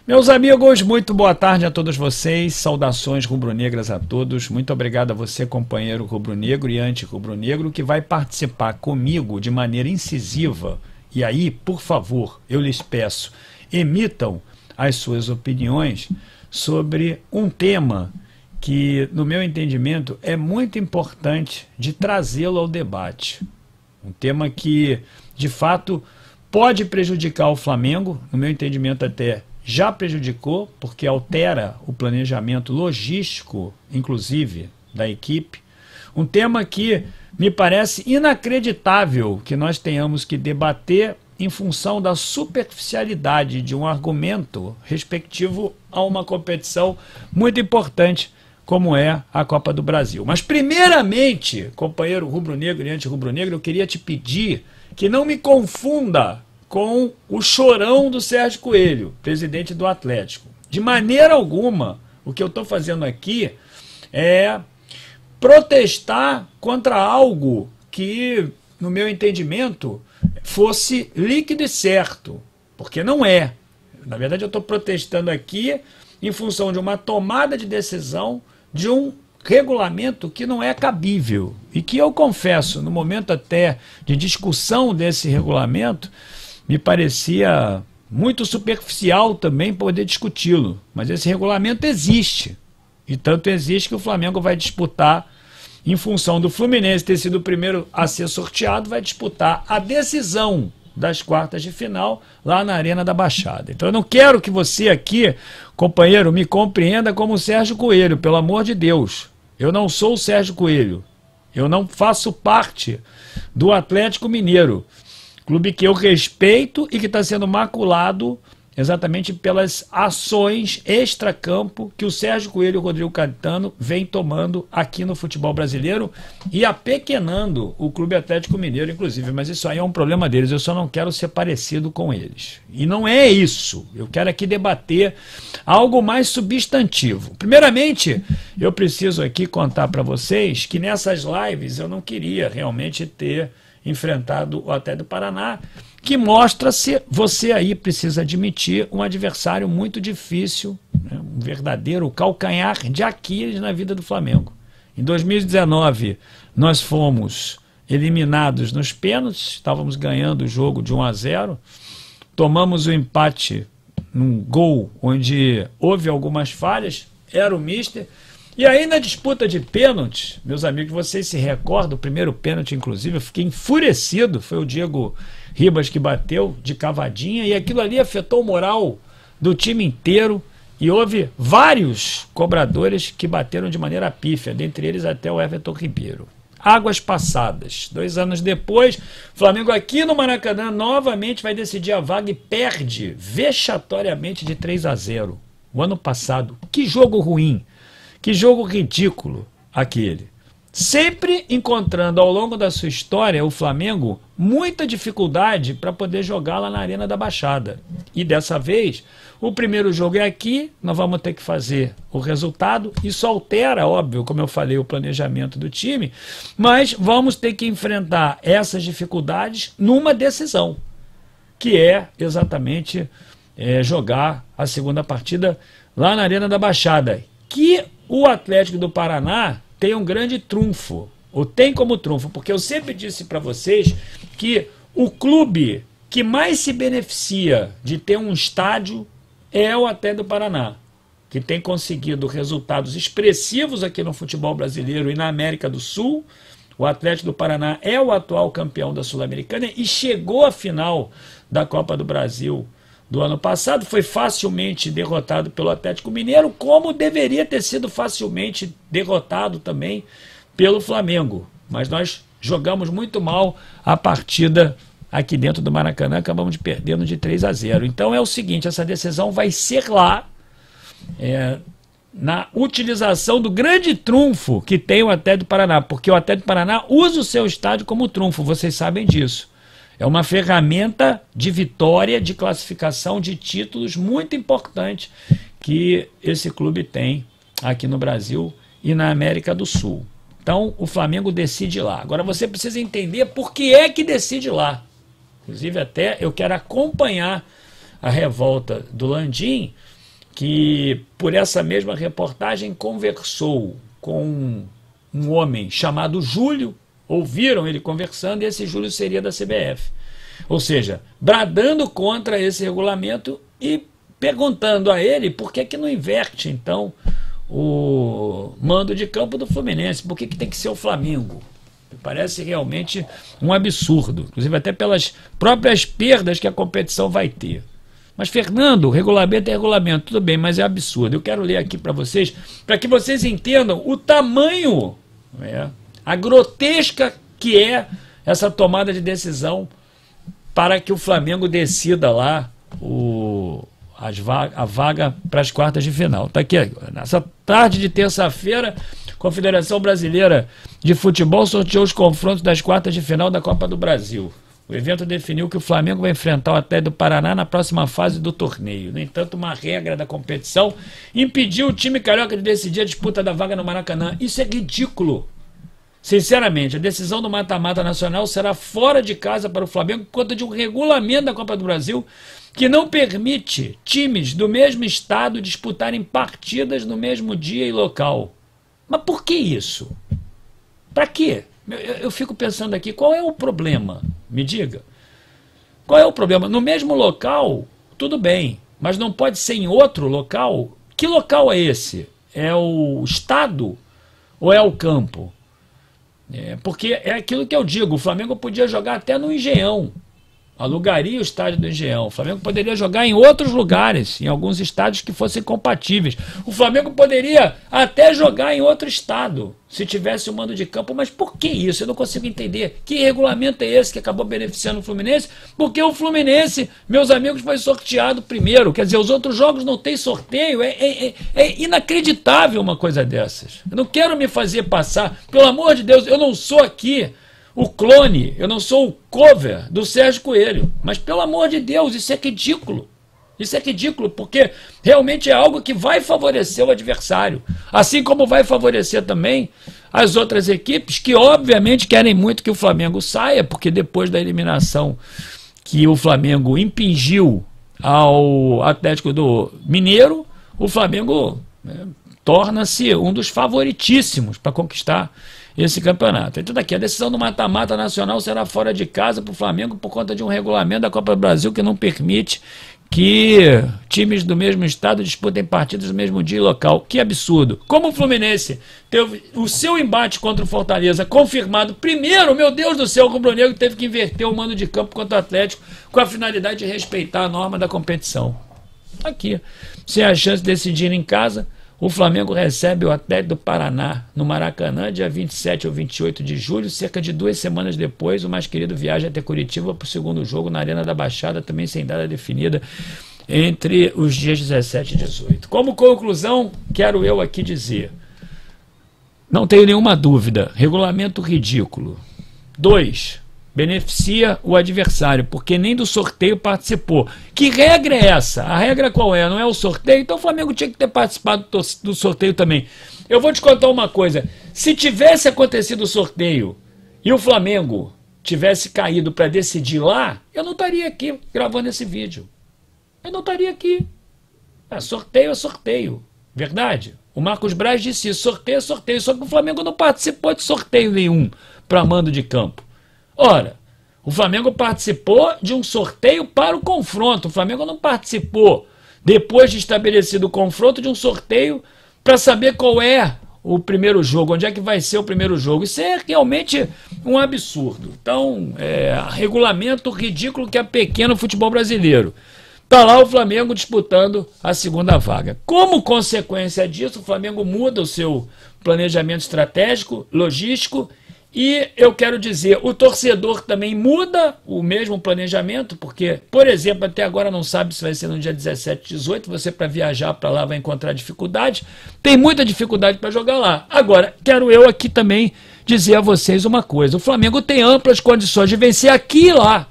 Meus amigos, muito boa tarde a todos vocês, saudações rubro-negras a todos, muito obrigado a você, companheiro rubro-negro e anti-rubro-negro, que vai participar comigo de maneira incisiva. E aí, por favor, eu lhes peço, emitam as suas opiniões sobre um tema que, no meu entendimento, é muito importante de trazê-lo ao debate. Um tema que, de fato, pode prejudicar o Flamengo, no meu entendimento até já prejudicou, porque altera o planejamento logístico, inclusive, da equipe. Um tema que me parece inacreditável que nós tenhamos que debater em função da superficialidade de um argumento respectivo a uma competição muito importante como é a Copa do Brasil. Mas primeiramente, companheiro rubro-negro e anti-rubro-negro, eu queria te pedir que não me confunda com o chorão do Sérgio Coelho, presidente do Atlético. De maneira alguma, o que eu estou fazendo aqui é protestar contra algo que, no meu entendimento, fosse líquido e certo, porque não é. Na verdade, eu estou protestando aqui em função de uma tomada de decisão de um regulamento que não é cabível e que eu confesso, no momento até de discussão desse regulamento, me parecia muito superficial também poder discuti-lo. Mas esse regulamento existe. E tanto existe que o Flamengo vai disputar, em função do Fluminense ter sido o primeiro a ser sorteado, vai disputar a decisão das quartas de final lá na Arena da Baixada. Então eu não quero que você aqui, companheiro, me compreenda como o Sérgio Coelho, pelo amor de Deus. Eu não sou o Sérgio Coelho. Eu não faço parte do Atlético Mineiro. Clube que eu respeito e que está sendo maculado exatamente pelas ações extracampo que o Sérgio Coelho e o Rodrigo Caetano vêm tomando aqui no futebol brasileiro e apequenando o Clube Atlético Mineiro, inclusive. Mas isso aí é um problema deles, eu só não quero ser parecido com eles. E não é isso, eu quero aqui debater algo mais substantivo. Primeiramente, eu preciso aqui contar para vocês que nessas lives eu não queria realmente ter enfrentado o Atlético do Paraná, que mostra-se, você aí precisa admitir, um adversário muito difícil, né, um verdadeiro calcanhar de Aquiles na vida do Flamengo. Em 2019, nós fomos eliminados nos pênaltis, estávamos ganhando o jogo de 1-0, tomamos o empate num gol onde houve algumas falhas, era o mister. E aí na disputa de pênaltis, meus amigos, vocês se recordam, o primeiro pênalti inclusive, eu fiquei enfurecido, foi o Diego Ribas que bateu de cavadinha, e aquilo ali afetou o moral do time inteiro, e houve vários cobradores que bateram de maneira pífia, dentre eles até o Everton Ribeiro. Águas passadas, 2 anos depois, Flamengo aqui no Maracanã novamente vai decidir a vaga e perde vexatoriamente de 3-0. O ano passado, que jogo ruim! Que jogo ridículo aquele. Sempre encontrando ao longo da sua história o Flamengo muita dificuldade para poder jogar lá na Arena da Baixada. E dessa vez, o primeiro jogo é aqui, nós vamos ter que fazer o resultado. Isso altera, óbvio, como eu falei, o planejamento do time, mas vamos ter que enfrentar essas dificuldades numa decisão, que é exatamente jogar a segunda partida lá na Arena da Baixada. Que o Atlético do Paraná tem um grande trunfo, ou tem como trunfo, porque eu sempre disse para vocês que o clube que mais se beneficia de ter um estádio é o Atlético do Paraná, que tem conseguido resultados expressivos aqui no futebol brasileiro e na América do Sul. O Atlético do Paraná é o atual campeão da Sul-Americana e chegou à final da Copa do Brasil do ano passado, foi facilmente derrotado pelo Atlético Mineiro, como deveria ter sido facilmente derrotado também pelo Flamengo. Mas nós jogamos muito mal a partida aqui dentro do Maracanã, acabamos de perdendo de 3-0. Então é o seguinte, essa decisão vai ser lá, na utilização do grande trunfo que tem o Atlético do Paraná, porque o Atlético do Paraná usa o seu estádio como trunfo, vocês sabem disso. É uma ferramenta de vitória, de classificação, de títulos muito importante que esse clube tem aqui no Brasil e na América do Sul. Então o Flamengo decide lá. Agora você precisa entender por que é que decide lá. Inclusive até eu quero acompanhar a revolta do Landim, que por essa mesma reportagem conversou com um homem chamado Júlio, ouviram ele conversando e esse Júlio seria da CBF. Ou seja, bradando contra esse regulamento e perguntando a ele por que não inverte então o mando de campo do Fluminense, por que tem que ser o Flamengo. Parece realmente um absurdo, inclusive até pelas próprias perdas que a competição vai ter. Mas, Fernando, regulamento é regulamento, tudo bem, mas é absurdo. Eu quero ler aqui para que vocês entendam o tamanho, a grotesca que é essa tomada de decisão para que o Flamengo decida lá a vaga para as quartas de final. Está aqui, nessa tarde de terça-feira, a Confederação Brasileira de Futebol sorteou os confrontos das quartas de final da Copa do Brasil. O evento definiu que o Flamengo vai enfrentar o Atlético do Paraná na próxima fase do torneio. No entanto, uma regra da competição impediu o time carioca de decidir a disputa da vaga no Maracanã. Isso é ridículo. Sinceramente, a decisão do mata-mata nacional será fora de casa para o Flamengo por conta de um regulamento da Copa do Brasil que não permite times do mesmo estado disputarem partidas no mesmo dia e local. Mas por que isso? Para quê? Eu fico pensando aqui, qual é o problema? Me diga. Qual é o problema? No mesmo local, tudo bem, mas não pode ser em outro local? Que local é esse? É o estado ou é o campo? Porque é aquilo que eu digo, o Flamengo podia jogar até no Engenhão, alugaria o estádio do Engenhão. O Flamengo poderia jogar em outros lugares, em alguns estádios que fossem compatíveis. O Flamengo poderia até jogar em outro estado, se tivesse o mando de campo. Mas por que isso? Eu não consigo entender. Que regulamento é esse que acabou beneficiando o Fluminense? Porque o Fluminense, meus amigos, foi sorteado primeiro. Quer dizer, os outros jogos não tem sorteio. É inacreditável uma coisa dessas. Eu não quero me fazer passar. Pelo amor de Deus, eu não sou aqui o clone, eu não sou o cover do Sérgio Coelho, mas pelo amor de Deus, isso é ridículo. Isso é ridículo, porque realmente é algo que vai favorecer o adversário, assim como vai favorecer também as outras equipes que obviamente querem muito que o Flamengo saia, porque depois da eliminação que o Flamengo impingiu ao Atlético do Mineiro, o Flamengo torna-se um dos favoritíssimos para conquistar esse campeonato. Então daqui, a decisão do mata-mata nacional será fora de casa para o Flamengo por conta de um regulamento da Copa do Brasil que não permite que times do mesmo estado disputem partidas no mesmo dia e local. Que absurdo. Como o Fluminense teve o seu embate contra o Fortaleza confirmado primeiro, meu Deus do céu, o rubro-negro teve que inverter o mando de campo contra o Atlético com a finalidade de respeitar a norma da competição. Aqui, sem a chance de decidir em casa, o Flamengo recebe o Atlético do Paraná no Maracanã, dia 27 ou 28 de julho. Cerca de 2 semanas depois, o mais querido viaja até Curitiba para o segundo jogo na Arena da Baixada, também sem data definida, entre os dias 17 e 18. Como conclusão, quero eu aqui dizer, não tenho nenhuma dúvida, regulamento ridículo. 2. Beneficia o adversário, porque nem do sorteio participou. Que regra é essa? A regra qual é? Não é o sorteio? Então o Flamengo tinha que ter participado do sorteio também. Eu vou te contar uma coisa. Se tivesse acontecido o sorteio e o Flamengo tivesse caído para decidir lá, eu não estaria aqui gravando esse vídeo. Eu não estaria aqui. Sorteio é sorteio. Verdade? O Marcos Braz disse isso. Sorteio é sorteio. Só que o Flamengo não participou de sorteio nenhum para mando de campo. Ora, o Flamengo participou de um sorteio para o confronto. O Flamengo não participou, depois de estabelecido o confronto, de um sorteio para saber qual é o primeiro jogo, onde é que vai ser o primeiro jogo. Isso é realmente um absurdo. Então, regulamento ridículo que apequena o futebol brasileiro. Está lá o Flamengo disputando a segunda vaga. Como consequência disso, o Flamengo muda o seu planejamento estratégico, logístico. E eu quero dizer, o torcedor também muda o mesmo planejamento, porque, por exemplo, até agora não sabe se vai ser no dia 17, 18, você para viajar para lá vai encontrar dificuldade, tem muita dificuldade para jogar lá. Agora, quero eu aqui também dizer a vocês uma coisa, o Flamengo tem amplas condições de vencer aqui e lá,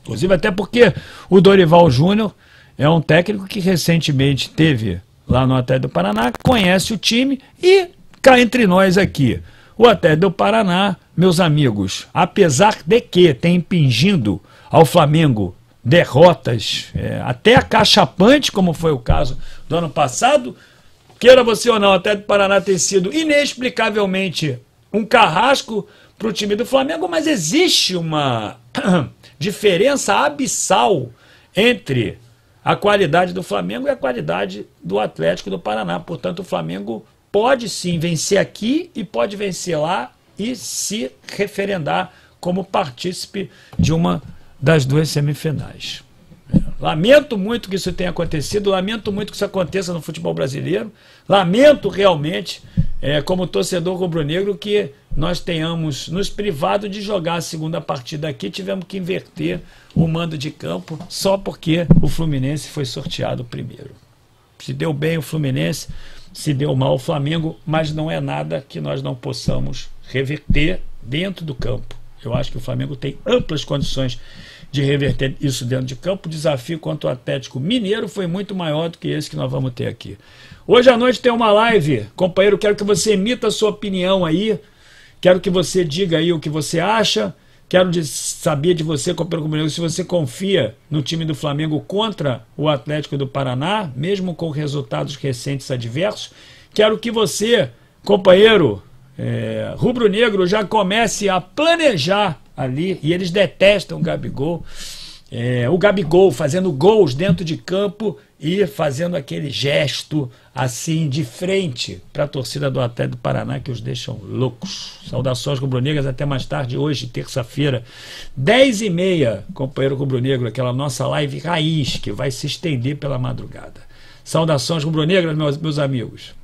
inclusive até porque o Dorival Júnior é um técnico que recentemente teve lá no Atlético do Paraná, conhece o time e cá entre nós aqui, o Atlético do Paraná, meus amigos, apesar de que tem impingindo ao Flamengo derrotas, até acachapantes, como foi o caso do ano passado. Queira você ou não, o Atlético do Paraná ter sido inexplicavelmente um carrasco para o time do Flamengo, mas existe uma diferença abissal entre a qualidade do Flamengo e a qualidade do Atlético do Paraná. Portanto, o Flamengo pode sim vencer aqui e pode vencer lá e se referendar como partícipe de uma das duas semifinais. Lamento muito que isso tenha acontecido, lamento muito que isso aconteça no futebol brasileiro, lamento realmente, como torcedor rubro-negro, que nós tenhamos nos privado de jogar a segunda partida aqui, tivemos que inverter o mando de campo só porque o Fluminense foi sorteado primeiro. Se deu bem o Fluminense, se deu mal o Flamengo, mas não é nada que nós não possamos reverter dentro do campo. Eu acho que o Flamengo tem amplas condições de reverter isso dentro de campo. O desafio contra o Atlético Mineiro foi muito maior do que esse que nós vamos ter aqui. Hoje à noite tem uma live, companheiro, quero que você emita a sua opinião aí, quero que você diga aí o que você acha, quero saber de você, companheiro comigo, se você confia no time do Flamengo contra o Atlético do Paraná, mesmo com resultados recentes adversos. Quero que você, companheiro rubro-negro, já comece a planejar ali, e eles detestam o Gabigol, o Gabigol fazendo gols dentro de campo e fazendo aquele gesto assim de frente para a torcida do Atlético do Paraná que os deixam loucos. Saudações rubro-negras, até mais tarde hoje, terça-feira, 10h30, companheiro rubro-negro, aquela nossa live raiz que vai se estender pela madrugada. Saudações rubro-negras, meus amigos.